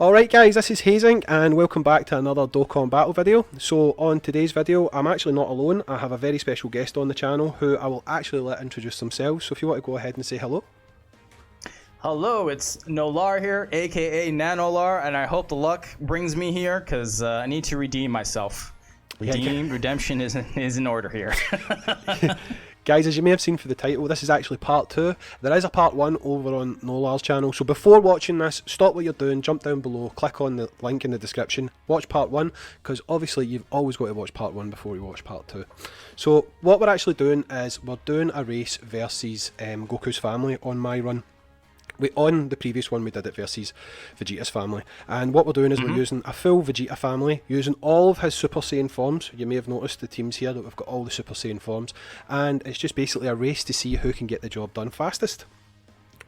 Alright guys, this is Hayzink and welcome back to another Dokkan battle video. So on today's video, I'm actually not alone. I have a very special guest on the channel who I will actually let introduce themselves. So if you want to go ahead and say hello. Hello, it's Nolar here, aka nanolar, and I hope the luck brings me here because I need to redeem myself. Redemption is in order here. Guys, as you may have seen for the title, this is actually part 2. There is a part 1 over on Nolar's channel, so before watching this, stop what you're doing, jump down below, click on the link in the description, watch part 1, because obviously you've always got to watch part 1 before you watch part 2. So what we're actually doing is we're doing a race versus Goku's family on my run. On the previous one we did it versus Vegeta's family, and what we're doing is we're using a full Vegeta family, using all of his Super Saiyan forms. You may have noticed the teams here that we've got all the Super Saiyan forms, and it's just basically a race to see who can get the job done fastest.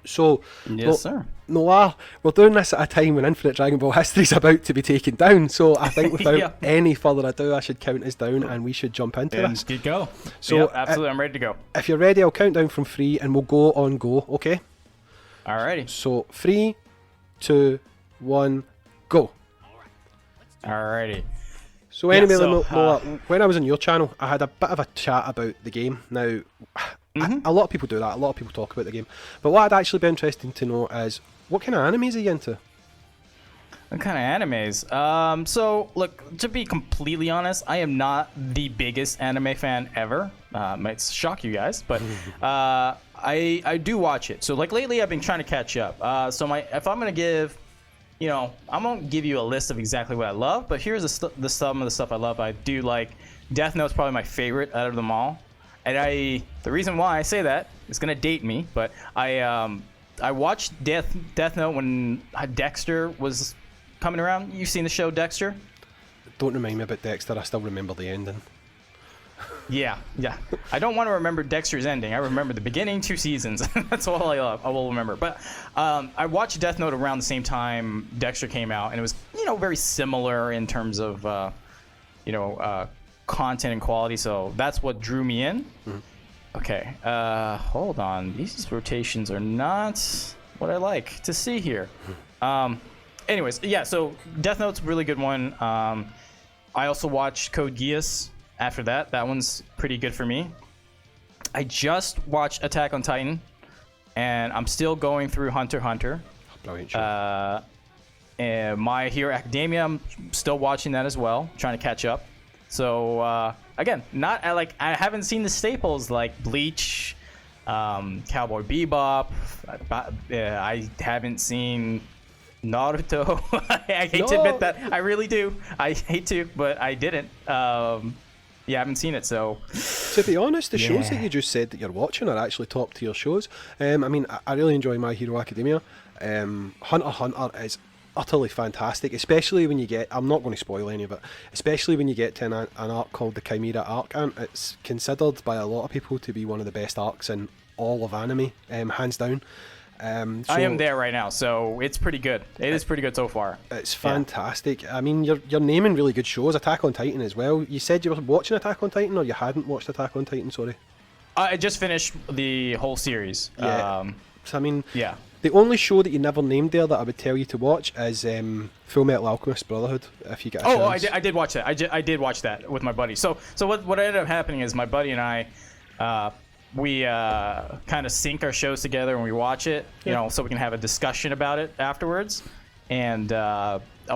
So, yes, sir. Nolar, we're doing this at a time when Infinite Dragon Ball history is about to be taken down, so I think without any further ado I should count us down and we should jump into this. Good go. So, yep, absolutely, I'm ready to go. If you're ready, I'll count down from 3 and we'll go on go, okay? Alrighty. So 3, 2, 1, go. Alrighty. So anyway, Nolar, when I was on your channel, I had a bit of a chat about the game. Now, a lot of people do that. A lot of people talk about the game. But what I'd actually be interested to know is, what kind of animes are you into? What kind of animes? So, look, to be completely honest, I am not the biggest anime fan ever. Might shock you guys, but I do watch it. So, like, lately I've been trying to catch up. If I'm going to give, I'm going to give you a list of exactly what I love, but here's some of the stuff I love. I do like Death Note's probably my favorite out of them all. And the reason why I say that is going to date me, but I watched Death Note when Dexter was coming around. You've seen the show Dexter? Don't remind me about Dexter, I still remember the ending. Yeah. I don't want to remember Dexter's ending. I remember the beginning 2 seasons. That's all I will remember. But I watched Death Note around the same time Dexter came out, and it was very similar in terms of content and quality. So that's what drew me in. Okay, hold on. These rotations are not what I like to see here. Anyways, yeah, so Death Note's a really good one. I also watched Code Geass after that. That one's pretty good for me. I just watched Attack on Titan, and I'm still going through Hunter x Hunter. Brilliant show. And My Hero Academia, I'm still watching that as well, trying to catch up. So, again, I haven't seen the staples like Bleach, Cowboy Bebop. I haven't seen Naruto. I hate to admit that. I really do. I hate to, but I didn't. I haven't seen it, so... To be honest, the shows that you just said that you're watching are actually top tier shows. I really enjoy My Hero Academia. Hunter x Hunter is utterly fantastic, especially when you get... I'm not going to spoil any of it. Especially when you get to an arc called the Chimera arc, and it's considered by a lot of people to be one of the best arcs in all of anime, hands down. I am there right now, so it's pretty good. It is pretty good so far. It's fantastic. Yeah. I mean, you're naming really good shows. Attack on Titan as well. You said you were watching Attack on Titan, or you hadn't watched Attack on Titan, sorry? I just finished the whole series. Yeah. The only show that you never named there that I would tell you to watch is Full Metal Alchemist Brotherhood, if you get a chance. I did watch that. I did watch that with my buddy. So what ended up happening is my buddy and I... we kind of sync our shows together and we watch it, so we can have a discussion about it afterwards. And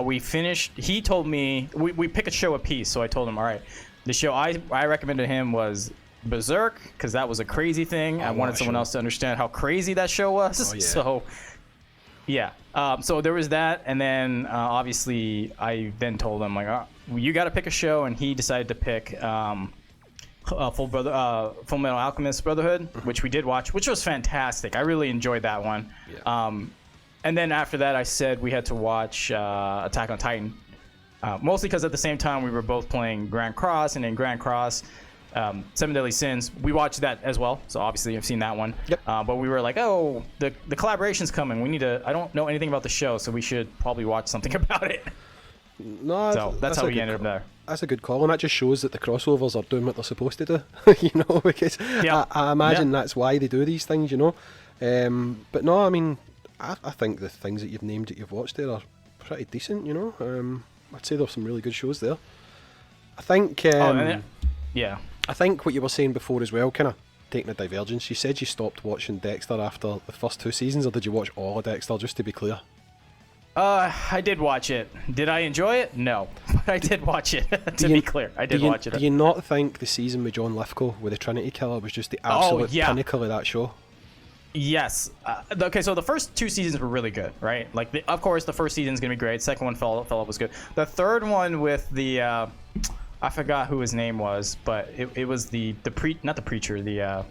we finished. He told me we pick a show apiece. So I told him, all right, the show I recommended to him was Berserk, because that was a crazy thing. I wanted someone else to understand how crazy that show was. Oh, yeah. So yeah. So there was that, and then obviously I then told him you got to pick a show, and he decided to pick. Full Metal Alchemist Brotherhood, which we did watch, which was fantastic. I really enjoyed that one. Yeah. And then after that, I said we had to watch Attack on Titan, mostly because at the same time we were both playing Grand Cross, and in Grand Cross, Seven Deadly Sins, we watched that as well. So obviously I've seen that one. Yep. But we were like, the collaboration's coming. We need to. I don't know anything about the show, so we should probably watch something about it. No, so that's how we ended up there. That's a good call, and that just shows that the crossovers are doing what they're supposed to do. Because I imagine that's why they do these things. But no, I mean, I think the things that you've named that you've watched there are pretty decent, you know. I'd say there's some really good shows there. I think. Yeah. I think what you were saying before as well, kind of taking a divergence. You said you stopped watching Dexter after the first 2 seasons, or did you watch all of Dexter? Just to be clear. I did watch it. Did I enjoy it? No, but I did watch it. Be clear, I did watch it. Do you not think the season with John Lithgow with the Trinity Killer was just the absolute pinnacle of that show? Yes. Okay, so the first 2 seasons were really good, right? Like, of course, the first season's gonna be great. Second one fell off was good. The third one with the I forgot who his name was, but it was not the preacher, the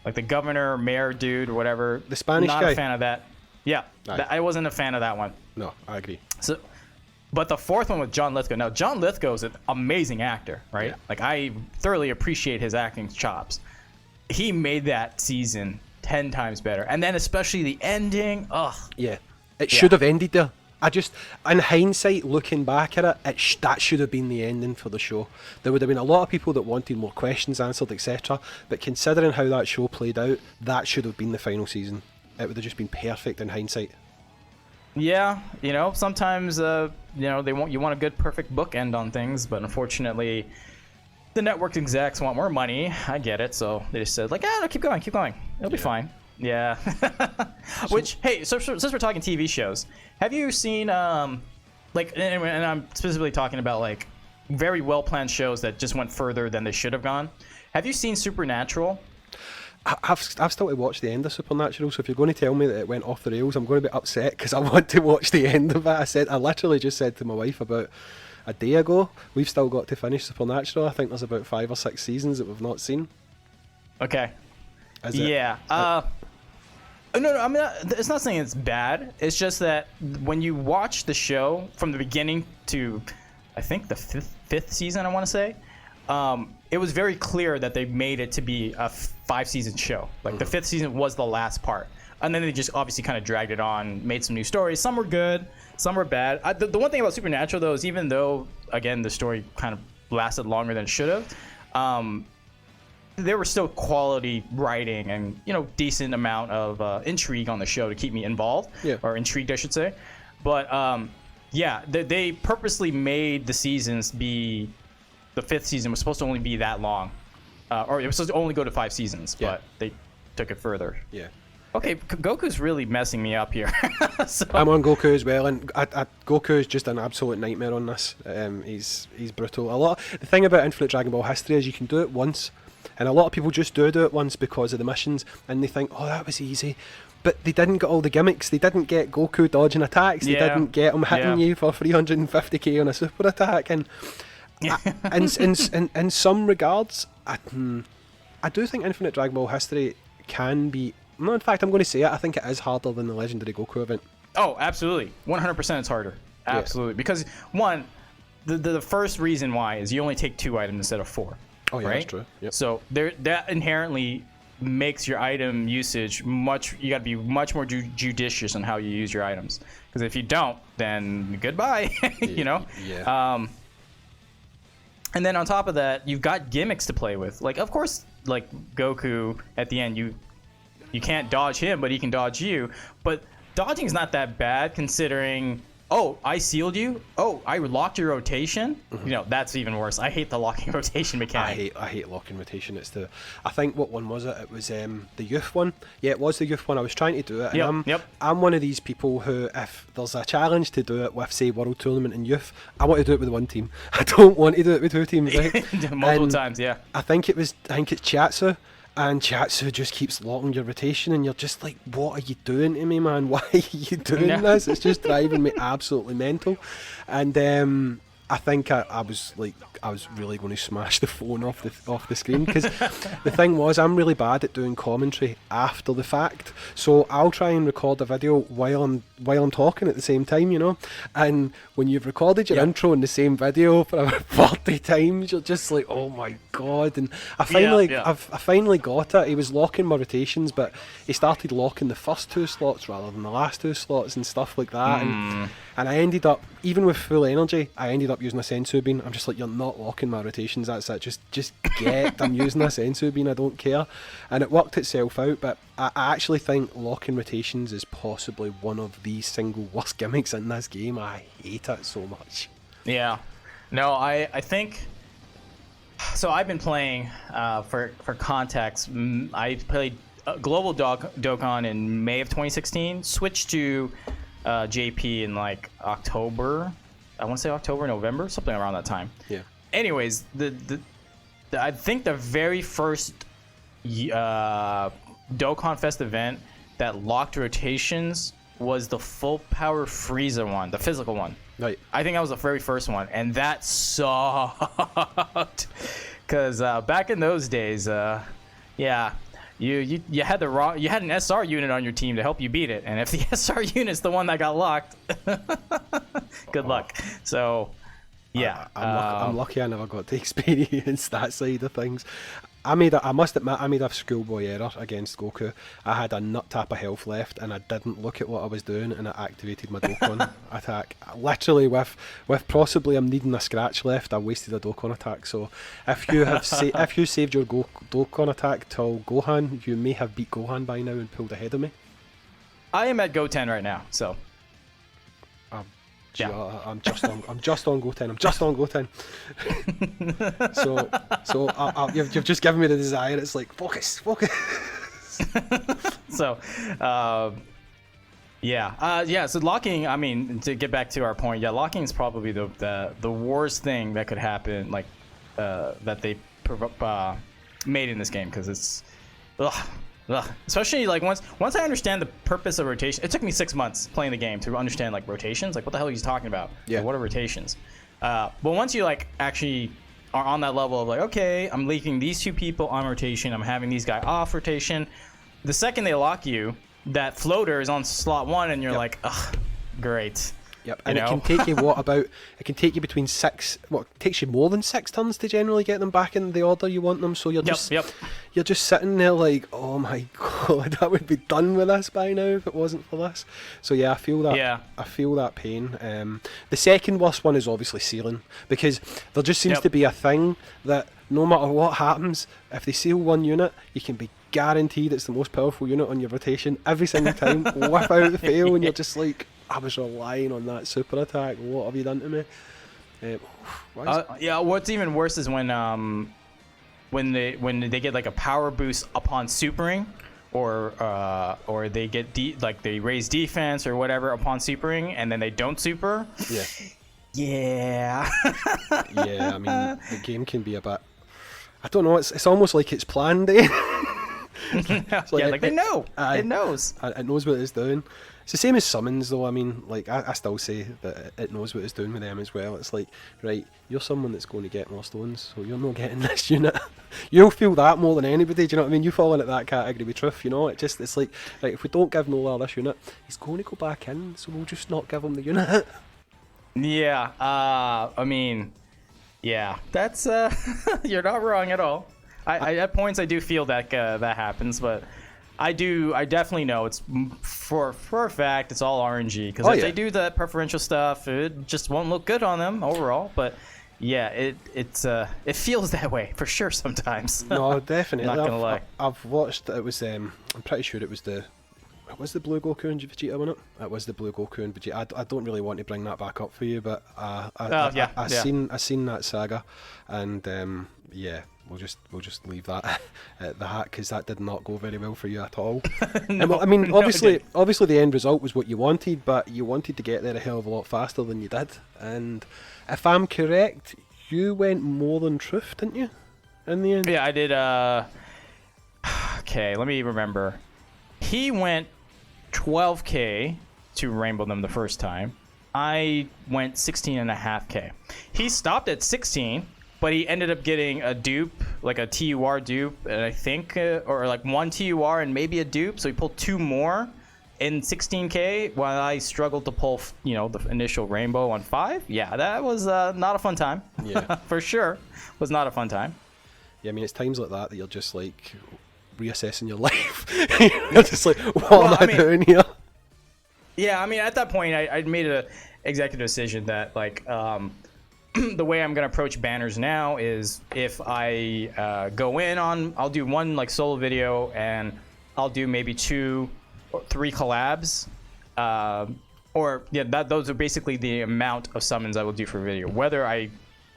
like the governor, mayor dude, or whatever. The Spanish guy. Not a fan of that. Yeah, I wasn't a fan of that one. No, I agree. So, but the fourth one with John Lithgow. Now, John Lithgow is an amazing actor, right? Yeah. Like, I thoroughly appreciate his acting chops. He made that season 10 times better, and then especially the ending. Ugh. Yeah, it should have ended there. In hindsight, looking back at it, that should have been the ending for the show. There would have been a lot of people that wanted more questions answered, etc. But considering how that show played out, that should have been the final season. It would have just been perfect in hindsight. Yeah, you know, sometimes you know, you want a good perfect bookend on things, but unfortunately the network execs want more money. I get it, so they just said, like, no, keep going, it'll be fine. Yeah. Which, hey, so since we're talking TV shows, have you seen like, and I'm specifically talking about like very well planned shows that just went further than they should have gone? Have you seen Supernatural? I've still to watch the end of Supernatural, so if you're going to tell me that it went off the rails, I'm going to be upset because I want to watch the end of it. I literally just said to my wife about a day ago, we've still got to finish Supernatural. I think there's about 5 or 6 seasons that we've not seen. Okay. Yeah. No, I mean, it's not saying it's bad. It's just that when you watch the show from the beginning to, I think, the fifth season, I want to say, it was very clear that they made it to be a 5-season show. Like, the 5th season was the last part. And then they just obviously kind of dragged it on, made some new stories. Some were good, some were bad. The one thing about Supernatural, though, is even though, again, the story kind of lasted longer than it should have, there was still quality writing and, you know, decent amount of intrigue on the show to keep me involved. Yeah. Or intrigued, I should say. But, yeah, they purposely made the seasons be... The 5th season was supposed to only be that long. Or it was supposed to only go to 5 seasons, but they took it further. Yeah. Okay, Goku's really messing me up here. So. I'm on Goku as well, and Goku is just an absolute nightmare on this. He's brutal. The thing about Infinite Dragon Ball history is you can do it once, and a lot of people just do it once because of the missions, and they think, oh, that was easy. But they didn't get all the gimmicks. They didn't get Goku dodging attacks. They didn't get him hitting you for 350k on a super attack, and... in some regards, I do think Infinite Dragon Ball history can be... No, in fact, I'm going to say it. I think it is harder than the Legendary Goku event. Oh, absolutely. 100% it's harder. Absolutely. Yeah. Because, one, the first reason why is you only take 2 items instead of 4. Oh, yeah, right? That's true. Yep. So that inherently makes your item usage you got to be much more judicious on how you use your items. Because if you don't, then goodbye, you know? Yeah. And then on top of that, you've got gimmicks to play with. Like, of course, like Goku at the end, you can't dodge him, but he can dodge you. But dodging is not that bad considering, oh, I sealed you. Oh, I locked your rotation. You know, that's even worse. I hate the locking rotation mechanic. I hate locking rotation. I think, what one was it? It was the youth one. Yeah, it was the youth one. I was trying to do it. And I'm one of these people who, if there's a challenge to do it with, say, World Tournament and youth, I want to do it with one team. I don't want to do it with 2 teams, right? Multiple times, yeah. I think it's Chiatsu. And Chiatsu just keeps locking your rotation, and you're just like, what are you doing to me, man? Why are you doing this? It's just driving me absolutely mental. And I think I was really going to smash the phone off the screen, because the thing was, I'm really bad at doing commentary after the fact, so I'll try and record a video while I'm talking at the same time, you know. And when you've recorded your intro in the same video for about 40 times, you're just like, oh my god. And I finally got it. He was locking my rotations, but he started locking the first 2 slots rather than the last 2 slots and stuff like that. And And I ended up, even with full energy, I ended up using a sensu bean. I'm just like, you're not locking my rotations, that's it. Just get, I'm using a sensu bean, I don't care. And it worked itself out, but I actually think locking rotations is possibly one of the single worst gimmicks in this game. I hate it so much. Yeah. No, I think... So I've been playing, for context, I played Global Dokkan in May of 2016, switched to JP in like October, I want to say October, November, something around that time. Yeah. Anyways, I think the very first Dokkan Fest event that locked rotations was the full power Frieza one, the physical one. Right. I think that was the very first one, and that sucked. Cause back in those days, yeah, you had an SR unit on your team to help you beat it, and if the SR unit's the one that got locked, good luck. So, yeah, I'm lucky I never got to experience that side of things. I must admit, I made a schoolboy error against Goku. I had a nut tap of health left, and I didn't look at what I was doing, and it activated my Dokkan attack. Literally, with possibly I'm needing a scratch left, I wasted a Dokkan attack. So, if you have if you saved your Dokkan attack till Gohan, you may have beat Gohan by now and pulled ahead of me. I am at Go 10 right now, so. Yeah. I'm just on Go 10. I'm just on Go 10. so you've just given me the desire. It's like focus. So, yeah. So locking. I mean, to get back to our point, yeah, locking is probably the worst thing that could happen. Like that they made in this game, because it's. Ugh. Especially like once I understand the purpose of rotation. It took me 6 months playing the game to understand like rotations. Like, what the hell are you talking about? Yeah. Like, what are rotations? But once you like actually are on that level of like, okay, I'm leaking these two people on rotation, I'm having these guys off rotation. The second they lock you, that floater is on slot 1, and you're like, ugh, great. Yep, and it can take you it can take you between 6, it takes you more than 6 turns to generally get them back in the order you want them, so you're just sitting there like, oh my god, I would be done with this by now if it wasn't for this. So yeah, I feel that pain. The second worst one is obviously sealing, because there just seems to be a thing that no matter what happens, if they seal one unit, you can be guaranteed it's the most powerful unit on your rotation every single time without fail, and you're just like, I was relying on that super attack. What have you done to me? Yeah, what's even worse is when they get like a power boost upon supering, or they get they raise defense or whatever upon supering, and then they don't super. Yeah. Yeah. Yeah, I mean, the game can be a bit. I don't know. It's almost like it's planned. Eh? They know. It knows. It knows what it's doing. It's the same as summons, though. I mean, like, I still say that it knows what it's doing with them as well. It's like, right, you're someone that's going to get more stones, so you're not getting this unit. You'll feel that more than anybody, do you know what I mean? You fall into that category with truth, you know? It's like, right, if we don't give Nolar this unit, he's going to go back in, so we'll just not give him the unit. Yeah, I mean, yeah, that's, you're not wrong at all. I at points I do feel that that happens, but I definitely know it's for a fact it's all RNG, because if they do that preferential stuff, it just won't look good on them overall. But yeah, it feels that way for sure sometimes. No, definitely. Not gonna lie. I've watched. It was. I'm pretty sure it was the blue Goku and Vegeta, wasn't it? It was the blue Goku and Vegeta. I don't really want to bring that back up for you, but I seen that saga, and yeah. We'll just leave that at that, because that did not go very well for you at all. No, I mean, obviously the end result was what you wanted, but you wanted to get there a hell of a lot faster than you did. And if I'm correct, you went more than Truth, didn't you? In the end. Yeah, I did. Okay, let me remember. He went 12K to rainbow them the first time. I went 16.5K. He stopped at 16. But he ended up getting a dupe, like a TUR dupe, and I think, or like one TUR and maybe a dupe. So he pulled 2 more in 16K, while I struggled to pull, the initial rainbow on 5. Yeah, that was not a fun time. Yeah, for sure, was not a fun time. Yeah, I mean, it's times like that you're just like reassessing your life. You're just like, what am I doing here? Yeah, I mean, at that point, I made a executive decision that like the way I'm gonna approach banners now is if I go in on, I'll do one like solo video and I'll do maybe 2 or 3 collabs, or yeah, those are basically the amount of summons I will do for a video. Whether I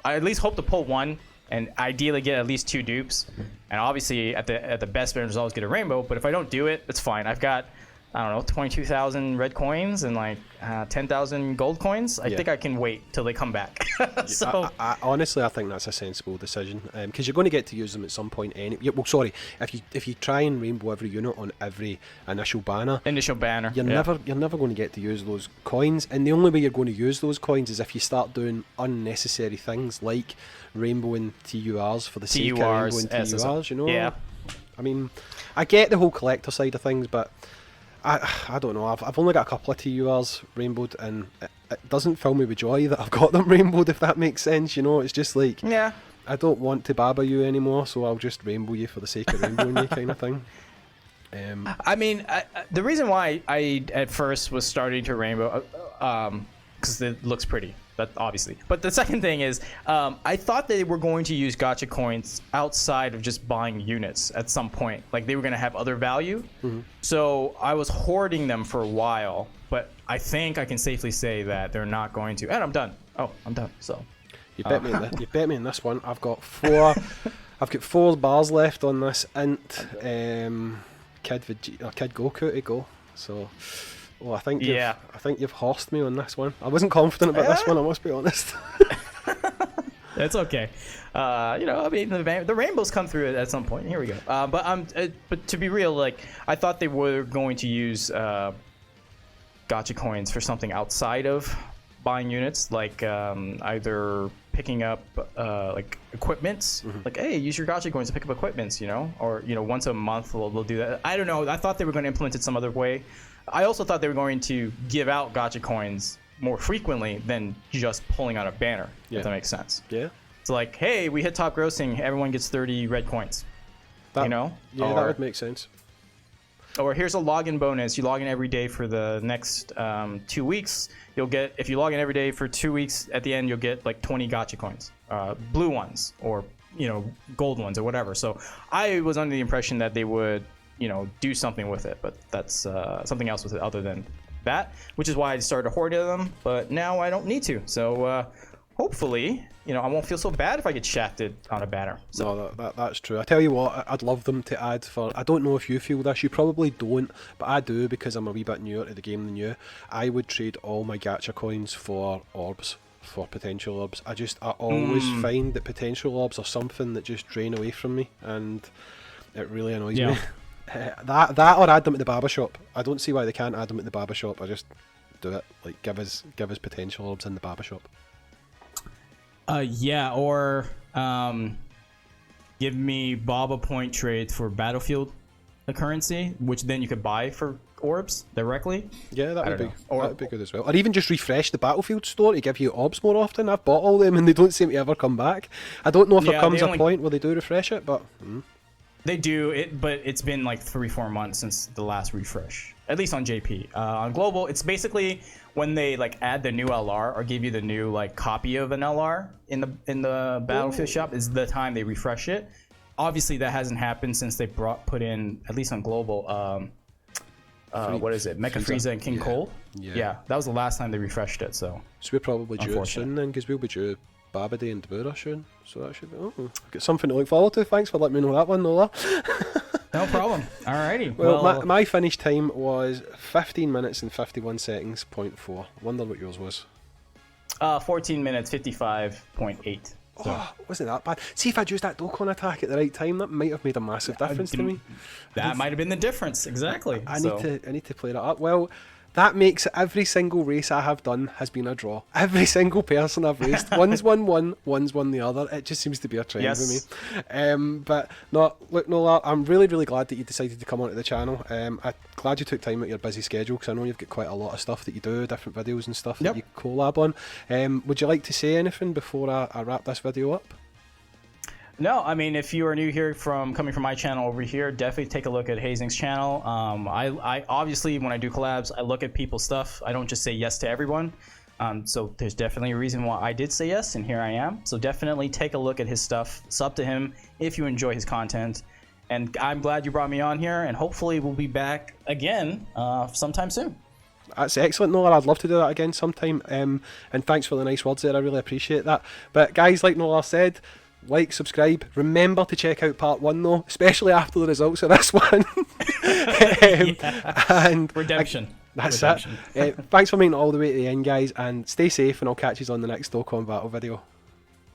at least hope to pull 1 and ideally get at least 2 dupes, and obviously at the best results get a rainbow. But if I don't do it, it's fine. I've got, I don't know, 22,000 red coins and like 10,000 gold coins. I think I can wait till they come back. So I honestly, I think that's a sensible decision, because you're going to get to use them at some point. Well, sorry, if you try and rainbow every unit on every initial banner, you're never going to get to use those coins. And the only way you're going to use those coins is if you start doing unnecessary things like rainbowing TURs for the sake of rainbowing TURs. You know? Yeah. I mean, I get the whole collector side of things, but I don't know. I've only got a couple of TURs rainbowed, and it doesn't fill me with joy that I've got them rainbowed, if that makes sense. You know, it's just like, yeah, I don't want to baba you anymore, so I'll just rainbow you for the sake of rainbowing you, kind of thing. I mean, the reason why I at first was starting to rainbow, because it looks pretty. That obviously. But the second thing is, I thought they were going to use gacha coins outside of just buying units at some point. Like they were going to have other value. Mm-hmm. So I was hoarding them for a while, but I think I can safely say that they're not going to. And I'm done. Oh, I'm done. So you bet me. You bet me in this one. I've got 4. I've got 4 bars left on this int Kid Goku to go. So. Oh, I think you've horsed me on this one. I wasn't confident about this one, I must be honest. It's okay. You know, I mean, the rainbows come through at some point. Here we go. But to be real, like I thought they were going to use gacha coins for something outside of buying units, like either picking up like equipments. Mm-hmm. Like, hey, use your gacha coins to pick up equipments. You know, or you know, once a month they'll do that. I don't know. I thought they were going to implement it some other way. I also thought they were going to give out gacha coins more frequently than just pulling out a banner, if that makes sense. Yeah. It's like, hey, we hit top grossing, everyone gets 30 red coins. You know? Yeah, that would make sense. Or here's a login bonus. You log in every day for the next 2 weeks. You'll get, if you log in every day for 2 weeks, at the end you'll get like 20 gacha coins. Blue ones, or you know, gold ones, or whatever. So I was under the impression that they would, you know, do something with it, but that's something else with it other than that, which is why I started hoarding them, but now I don't need to. So hopefully, you know, I won't feel so bad if I get shafted on a banner. So. No, that's true. I tell you what, I'd love them to add for, I don't know if you feel this, you probably don't, but I do, because I'm a wee bit newer to the game than you. I would trade all my gacha coins for orbs, for potential orbs. I always find that potential orbs are something that just drain away from me, and it really annoys me. That or add them at the barber shop. I don't see why they can't add them at the barber shop. I just do it. Like give us potential orbs in the barber shop. Yeah, or give me Baba point trades for battlefield currency, which then you could buy for orbs directly. Yeah, that would be good as well. Or even just refresh the battlefield store to give you orbs more often. I've bought all them and they don't seem to ever come back. I don't know if there comes a point where they do refresh it, but. They do it, but it's been like 3-4 months since the last refresh. At least on JP. On global, it's basically when they like add the new LR or give you the new like copy of an LR in the battlefield shop is the time they refresh it. Obviously, that hasn't happened since they put in, at least on global. What is it? Mecha Frieza and King Cold. Yeah, that was the last time they refreshed it. So we're probably due it soon then, because we'll be due Baba Day and Debura soon, so that should be got something to look forward to. Thanks for letting me know that one, Nolar. No problem. Alrighty. Well, my finish time was 15 minutes and 51 seconds, 0.4. Wonder what yours was. 14 minutes, 55.8. So. Oh, wasn't that bad. See, if I'd used that Dokkan attack at the right time, that might have made a massive difference to me. That might have been the difference, exactly. I need to play that up. Well, that makes every single race I have done has been a draw. Every single person I've raced, one's won one, one's won the other. It just seems to be a trend with me. But no, look, Nolar, I'm really, really glad that you decided to come onto the channel. I'm glad you took time out of your busy schedule, because I know you've got quite a lot of stuff that you do, different videos and stuff that you collab on. Would you like to say anything before I wrap this video up? No, I mean, if you are new here coming from my channel over here, definitely take a look at Hayzink's channel. I obviously, when I do collabs, I look at people's stuff. I don't just say yes to everyone. So there's definitely a reason why I did say yes, and here I am. So definitely take a look at his stuff, sub to him if you enjoy his content. And I'm glad you brought me on here, and hopefully we'll be back again sometime soon. That's excellent, Nolar. I'd love to do that again sometime. And thanks for the nice words there. I really appreciate that. But guys, like Nolar said, like, subscribe. Remember to check out part 1 though, especially after the results of this one. And Redemption. That's Redemption. it. Thanks for making it all the way to the end, guys, and stay safe, and I'll catch you on the next Dokkan Battle video.